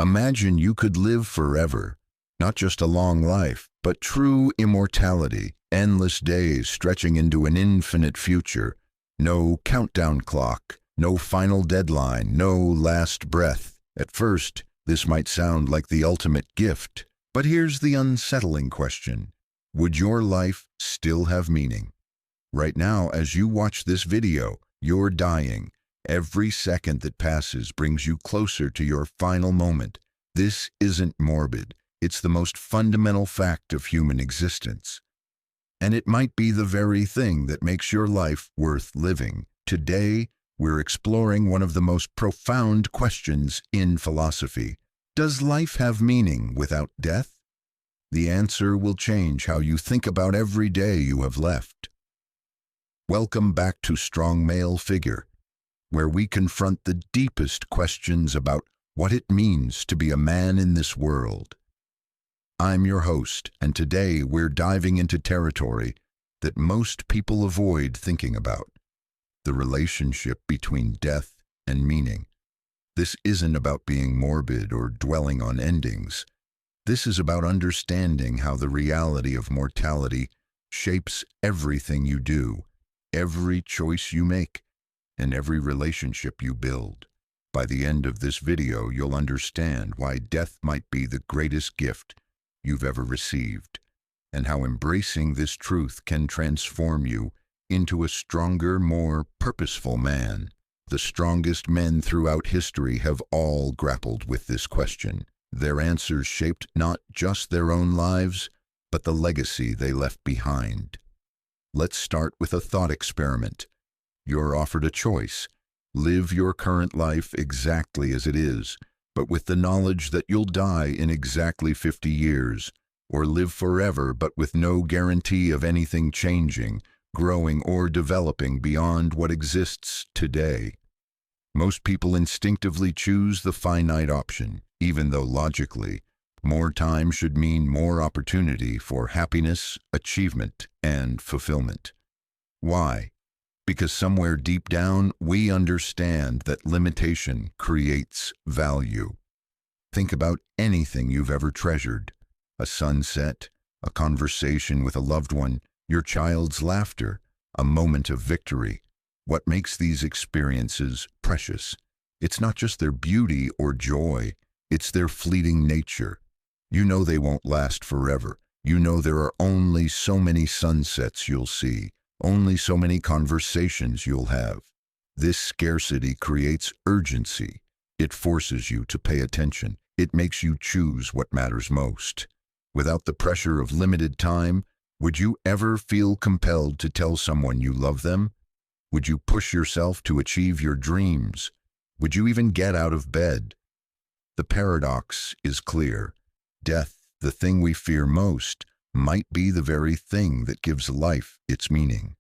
Imagine you could live forever, not just a long life, but true immortality, endless days stretching into an infinite future. No countdown clock, no final deadline, no last breath. At first, this might sound like the ultimate gift, but here's the unsettling question. Would your life still have meaning? Right now, as you watch this video, you're dying. Every second that passes brings you closer to your final moment. This isn't morbid. It's the most fundamental fact of human existence. And it might be the very thing that makes your life worth living. Today, we're exploring one of the most profound questions in philosophy. Does life have meaning without death? The answer will change how you think about every day you have left. Welcome back to Strong Male Figure, where we confront the deepest questions about what it means to be a man in this world. I'm your host, and today we're diving into territory that most people avoid thinking about: the relationship between death and meaning. This isn't about being morbid or dwelling on endings. This is about understanding how the reality of mortality shapes everything you do, every choice you make, and every relationship you build. By the end of this video, you'll understand why death might be the greatest gift you've ever received, and how embracing this truth can transform you into a stronger, more purposeful man. The strongest men throughout history have all grappled with this question. Their answers shaped not just their own lives, but the legacy they left behind. Let's start with a thought experiment. You're offered a choice. Live your current life exactly as it is, but with the knowledge that you'll die in exactly 50 years, or live forever but with no guarantee of anything changing, growing, or developing beyond what exists today. Most people instinctively choose the finite option, even though logically, more time should mean more opportunity for happiness, achievement, and fulfillment. Why? Because somewhere deep down, we understand that limitation creates value. Think about anything you've ever treasured: a sunset, a conversation with a loved one, your child's laughter, a moment of victory. What makes these experiences precious? It's not just their beauty or joy, it's their fleeting nature. You know they won't last forever. You know there are only so many sunsets you'll see, only so many conversations you'll have. This scarcity creates urgency. It forces you to pay attention. It makes you choose what matters most. Without the pressure of limited time, would you ever feel compelled to tell someone you love them? Would you push yourself to achieve your dreams? Would you even get out of bed? The paradox is clear. Death, the thing we fear most, might be the very thing that gives life its meaning.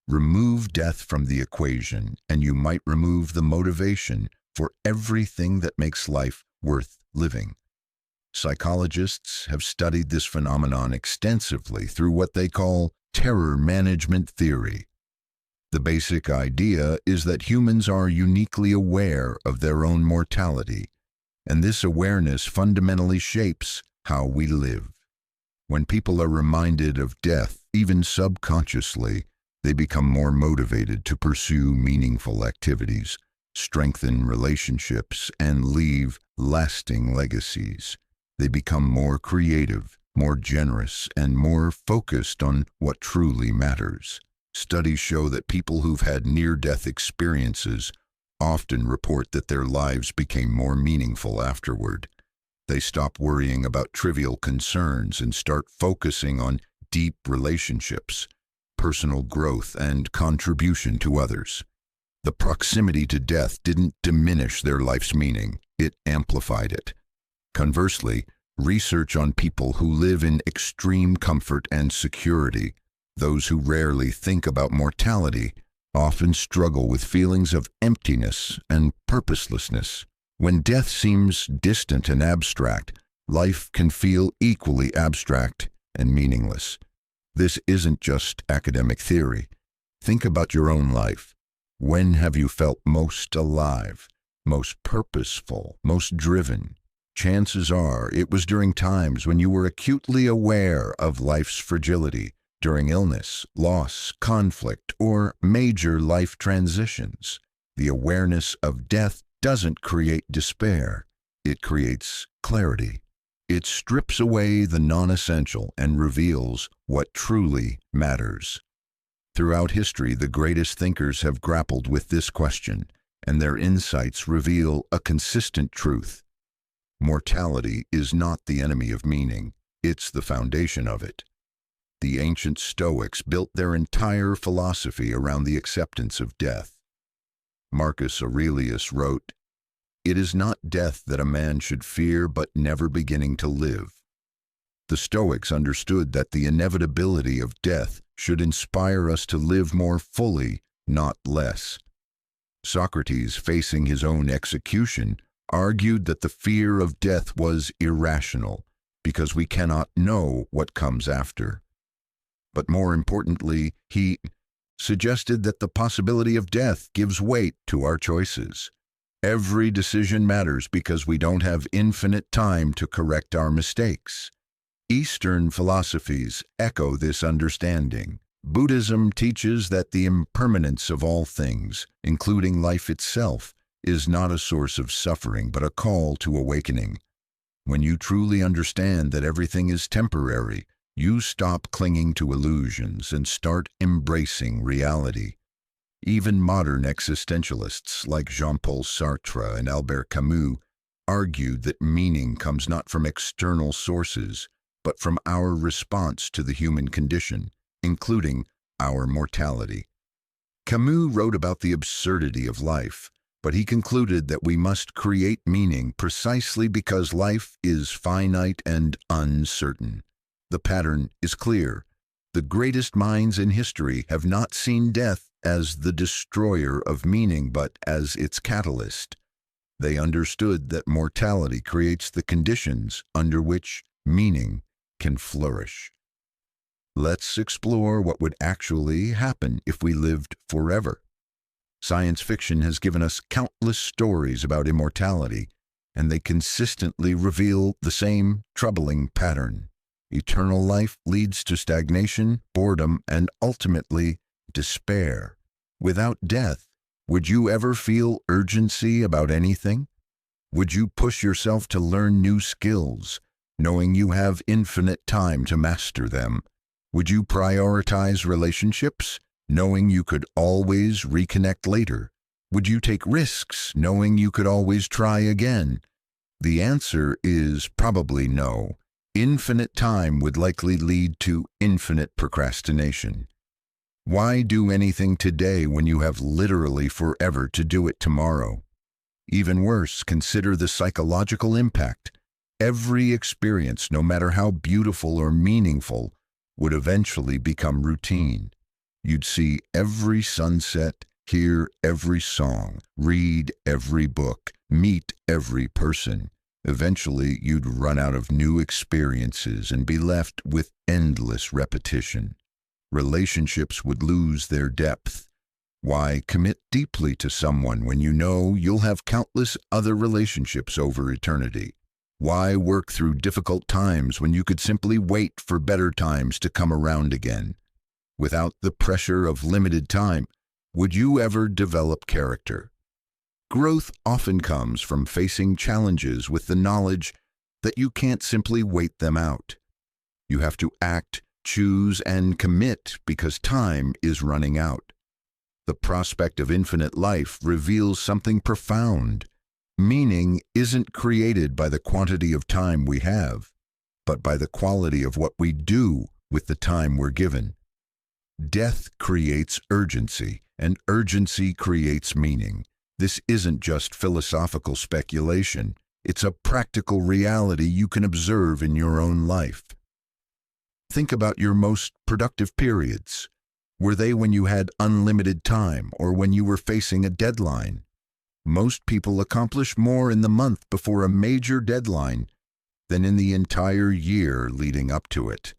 Remove death from the equation, and you might remove the motivation for everything that makes life worth living. Psychologists have studied this phenomenon extensively through what they call terror management theory. The basic idea is that humans are uniquely aware of their own mortality, and this awareness fundamentally shapes how we live. When people are reminded of death, even subconsciously, they become more motivated to pursue meaningful activities, strengthen relationships, and leave lasting legacies. They become more creative, more generous, and more focused on what truly matters. Studies show that people who've had near-death experiences often report that their lives became more meaningful afterward. They stop worrying about trivial concerns and start focusing on deep relationships, personal growth, and contribution to others. The proximity to death didn't diminish their life's meaning, it amplified it. Conversely, research on people who live in extreme comfort and security, those who rarely think about mortality, often struggle with feelings of emptiness and purposelessness. When death seems distant and abstract, life can feel equally abstract and meaningless. This isn't just academic theory. Think about your own life. When have you felt most alive, most purposeful, most driven? chances are it was during times when you were acutely aware of life's fragility, during illness, loss, conflict, or major life transitions. The awareness of death doesn't create despair. It creates clarity. It strips away the non-essential and reveals what truly matters. Throughout history, the greatest thinkers have grappled with this question, and their insights reveal a consistent truth. Mortality is not the enemy of meaning, it's the foundation of it. The ancient Stoics built their entire philosophy around the acceptance of death. Marcus Aurelius wrote, "It is not death that a man should fear, but never beginning to live." The Stoics understood that the inevitability of death should inspire us to live more fully, not less. Socrates, facing his own execution, argued that the fear of death was irrational, because we cannot know what comes after. But more importantly, he suggested that the possibility of death gives weight to our choices. Every decision matters because we don't have infinite time to correct our mistakes. Eastern philosophies echo this understanding. Buddhism teaches that the impermanence of all things, including life itself, is not a source of suffering but a call to awakening. When you truly understand that everything is temporary, you stop clinging to illusions and start embracing reality. Even modern existentialists like Jean-Paul Sartre and Albert Camus argued that meaning comes not from external sources, but from our response to the human condition, including our mortality. Camus wrote about the absurdity of life, but he concluded that we must create meaning precisely because life is finite and uncertain. The pattern is clear. The greatest minds in history have not seen death as the destroyer of meaning, but as its catalyst. They understood that mortality creates the conditions under which meaning can flourish. Let's explore what would actually happen if we lived forever. Science fiction has given us countless stories about immortality, and they consistently reveal the same troubling pattern. Eternal life leads to stagnation, boredom, and ultimately despair. Without death, would you ever feel urgency about anything? Would you push yourself to learn new skills, knowing you have infinite time to master them? Would you prioritize relationships, knowing you could always reconnect later? Would you take risks, knowing you could always try again? The answer is probably no. Infinite time would likely lead to infinite procrastination. Why do anything today when you have literally forever to do it tomorrow? Even worse, consider the psychological impact. Every experience, no matter how beautiful or meaningful, would eventually become routine. You'd see every sunset, hear every song, read every book, meet every person. Eventually, you'd run out of new experiences and be left with endless repetition. Relationships would lose their depth. Why commit deeply to someone when you know you'll have countless other relationships over eternity? Why work through difficult times when you could simply wait for better times to come around again? Without the pressure of limited time, would you ever develop character? Growth often comes from facing challenges with the knowledge that you can't simply wait them out. You have to act, choose, and commit because time is running out. The prospect of infinite life reveals something profound. Meaning isn't created by the quantity of time we have, but by the quality of what we do with the time we're given. Death creates urgency, and urgency creates meaning. This isn't just philosophical speculation. It's a practical reality you can observe in your own life. Think about your most productive periods. Were they when you had unlimited time or when you were facing a deadline? Most people accomplish more in the month before a major deadline than in the entire year leading up to it.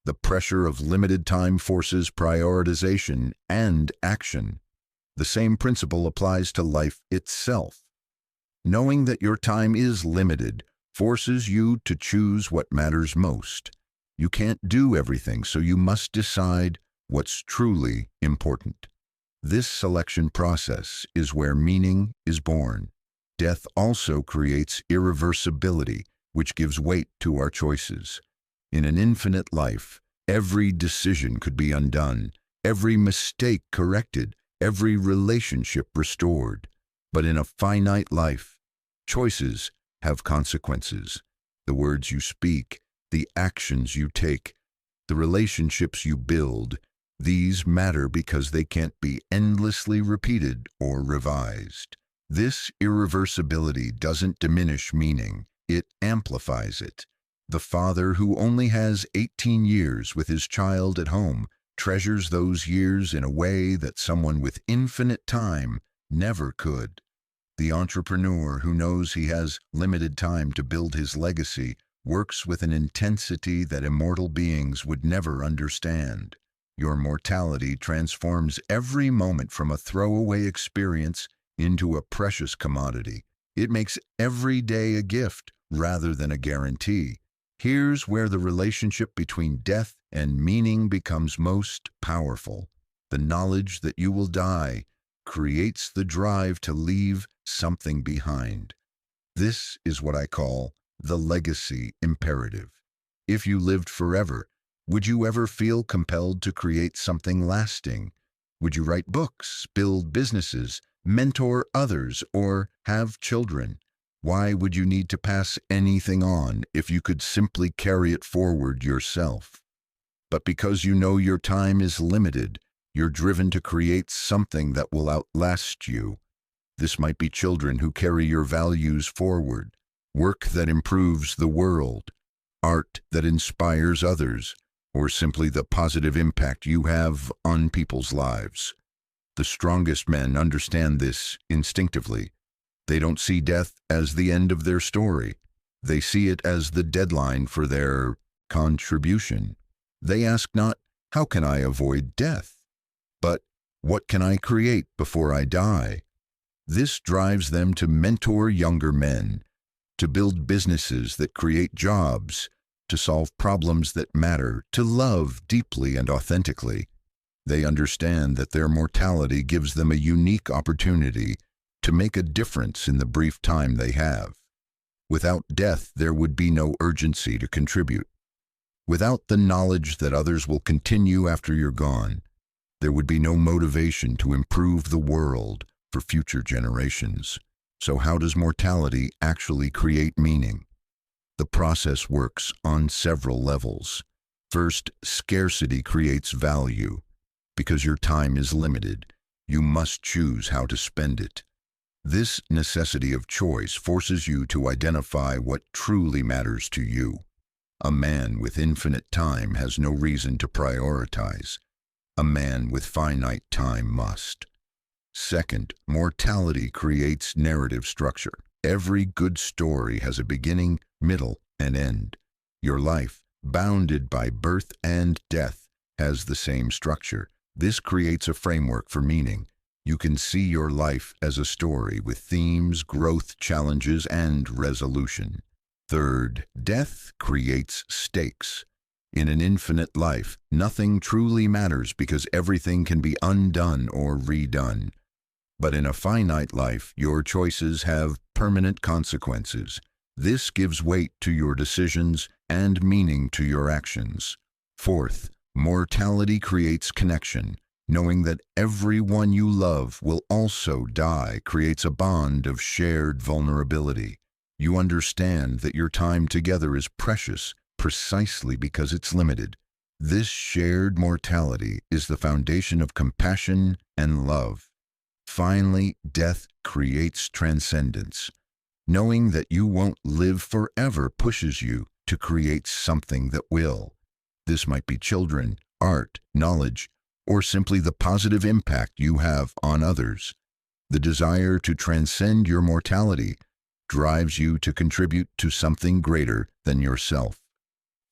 The pressure of limited time forces prioritization and action. The same principle applies to life itself. Knowing that your time is limited forces you to choose what matters most. You can't do everything, so you must decide what's truly important. This selection process is where meaning is born. Death also creates irreversibility, which gives weight to our choices. In an infinite life, every decision could be undone, every mistake corrected, every relationship restored. But in a finite life, choices have consequences. The words you speak, the actions you take, the relationships you build, these matter because they can't be endlessly repeated or revised. This irreversibility doesn't diminish meaning, it amplifies it. The father who only has 18 years with his child at home treasures those years in a way that someone with infinite time never could. The entrepreneur who knows he has limited time to build his legacy works with an intensity that immortal beings would never understand. Your mortality transforms every moment from a throwaway experience into a precious commodity. It makes every day a gift rather than a guarantee. Here's where the relationship between death and meaning becomes most powerful. The knowledge that you will die creates the drive to leave something behind. This is what I call the legacy imperative. If you lived forever, would you ever feel compelled to create something lasting? Would you write books, build businesses, mentor others, or have children? Why would you need to pass anything on if you could simply carry it forward yourself? But because you know your time is limited, you're driven to create something that will outlast you. This might be children who carry your values forward, work that improves the world, art that inspires others, or simply the positive impact you have on people's lives. The strongest men understand this instinctively. They don't see death as the end of their story. They see it as the deadline for their contribution. They ask not, how can I avoid death? But, what can I create before I die? This drives them to mentor younger men, to build businesses that create jobs, to solve problems that matter, to love deeply and authentically. They understand that their mortality gives them a unique opportunity to make a difference in the brief time they have. Without death, there would be no urgency to contribute. Without the knowledge that others will continue after you're gone, there would be no motivation to improve the world for future generations. So how does mortality actually create meaning? The process works on several levels. First, scarcity creates value. Because your time is limited, you must choose how to spend it. This necessity of choice forces you to identify what truly matters to you. A man with infinite time has no reason to prioritize. A man with finite time must. Second, mortality creates narrative structure. Every good story has a beginning, middle, and end. Your life, bounded by birth and death, has the same structure. This creates a framework for meaning. You can see your life as a story with themes, growth, challenges, and resolution. Third, death creates stakes. In an infinite life, nothing truly matters because everything can be undone or redone. But in a finite life, your choices have permanent consequences. This gives weight to your decisions and meaning to your actions. Fourth, mortality creates connection. Knowing that everyone you love will also die creates a bond of shared vulnerability. You understand that your time together is precious precisely because it's limited. This shared mortality is the foundation of compassion and love. Finally, death creates transcendence. Knowing that you won't live forever pushes you to create something that will. This might be children, art, knowledge, or simply the positive impact you have on others. The desire to transcend your mortality drives you to contribute to something greater than yourself.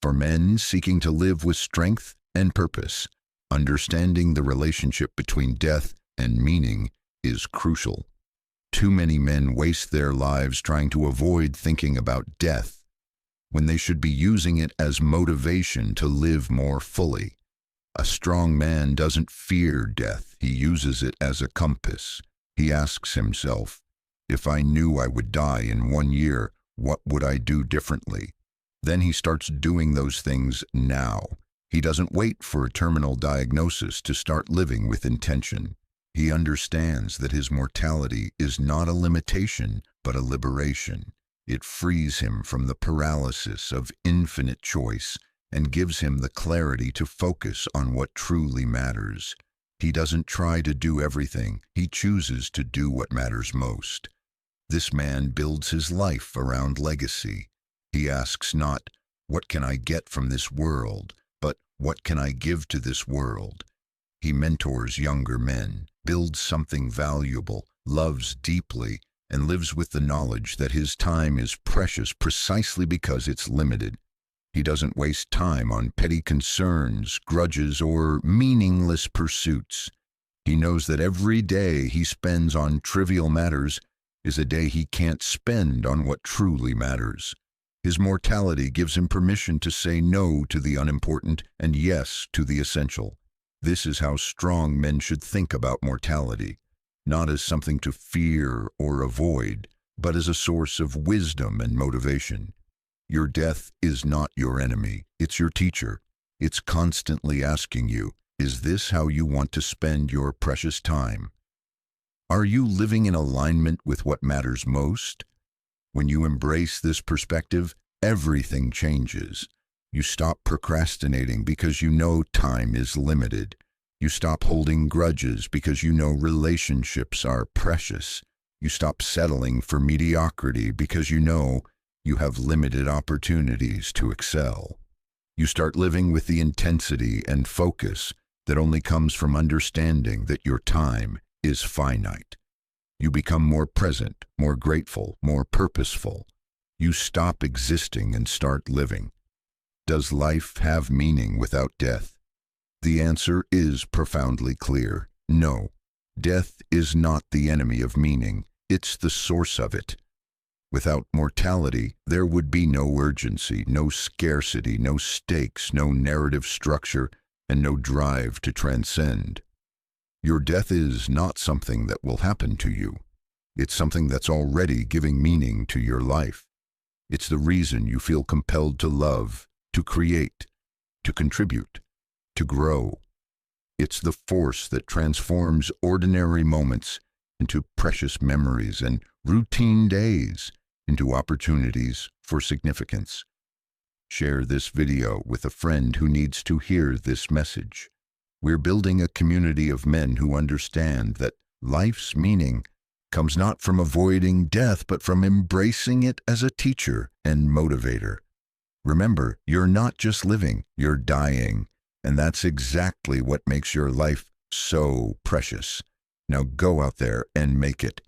For men seeking to live with strength and purpose, understanding the relationship between death and meaning is crucial. Too many men waste their lives trying to avoid thinking about death, when they should be using it as motivation to live more fully. A strong man doesn't fear death, he uses it as a compass. He asks himself, if I knew I would die in 1 year, what would I do differently? Then he starts doing those things now. He doesn't wait for a terminal diagnosis to start living with intention. He understands that his mortality is not a limitation, but a liberation. It frees him from the paralysis of infinite choice and gives him the clarity to focus on what truly matters. He doesn't try to do everything, he chooses to do what matters most. This man builds his life around legacy. He asks not, what can I get from this world, but what can I give to this world? He mentors younger men, builds something valuable, loves deeply, and lives with the knowledge that his time is precious precisely because it's limited. He doesn't waste time on petty concerns, grudges, or meaningless pursuits. He knows that every day he spends on trivial matters is a day he can't spend on what truly matters. His mortality gives him permission to say no to the unimportant and yes to the essential. This is how strong men should think about mortality, not as something to fear or avoid, but as a source of wisdom and motivation. Your death is not your enemy, it's your teacher. It's constantly asking you, is this how you want to spend your precious time? Are you living in alignment with what matters most? When you embrace this perspective, everything changes. You stop procrastinating because you know time is limited. You stop holding grudges because you know relationships are precious. You stop settling for mediocrity because you know you have limited opportunities to excel. You start living with the intensity and focus that only comes from understanding that your time is finite. You become more present, more grateful, more purposeful. You stop existing and start living. Does life have meaning without death? The answer is profoundly clear. No, death is not the enemy of meaning. It's the source of it. Without mortality, there would be no urgency, no scarcity, no stakes, no narrative structure, and no drive to transcend. Your death is not something that will happen to you. It's something that's already giving meaning to your life. It's the reason you feel compelled to love, to create, to contribute, to grow. It's the force that transforms ordinary moments into precious memories and routine days into opportunities for significance. Share this video with a friend who needs to hear this message. We're building a community of men who understand that life's meaning comes not from avoiding death, but from embracing it as a teacher and motivator. Remember, you're not just living, you're dying, and that's exactly what makes your life so precious. Now go out there and make it